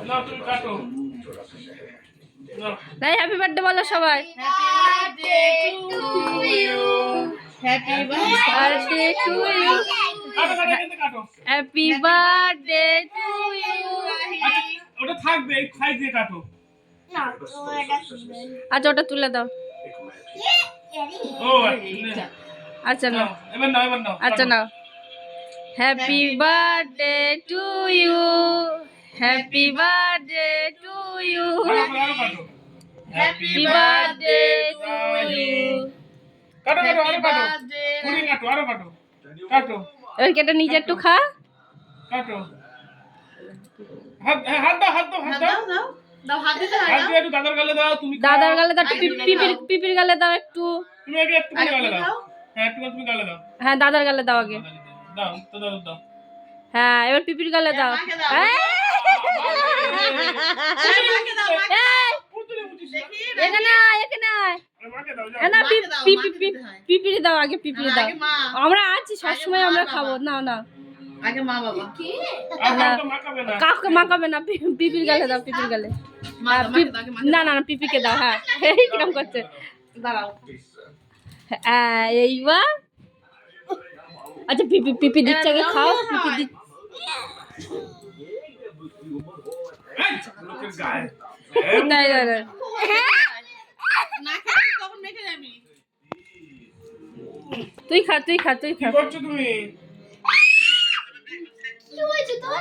না তুমি কাটো তাই হ্যাপি বার্থডে বলো সবাই। Happy birthday to you. Happy birthday to you. ওটা থাকবে এই খাই দিয়ে কাটো। আচ্ছা ওটা তুলে দাও। ও আচ্ছা নাও। এবার নাও আচ্ছা নাও। Happy birthday to you. Happy birthday to you. Happy birthday to you. কাটো আরো কাটো পুরি কাটো আরো কাটো এবার কেটে নিজে একটু খা। কাটো হাত দাও দাও হাত দিতে হয় হাত দিয়ে একটু দাদার গালে দাও তুমি দাদার গালে দাও, পিপির গালে দাও একটু। তুমি আগে একটু গালে দাও। হ্যাঁ একটু তুমি গালে দাও। হ্যাঁ দাদার গালে দাও আগে। দাও তো দাও। হ্যাঁ এবার পিপির গালে দাও। এখানে না পিপিরি দাও আগে, পিপিরি দাও। আমরা আছি সবসময় আমরা খাবো। না আগে মা বাবা কাউকে মাখাবে না, পিপির গালে দাও, পিপির গালে। না পিপিকে দাও। হ্যাঁ কিরম করছে দাঁড়াও। এইবার আচ্ছা পিপি দিচ্ছে আগে খাও। পিপি দিচ্ছে তুই খা। কি করছো তুমি? কি হয়েছে তোর?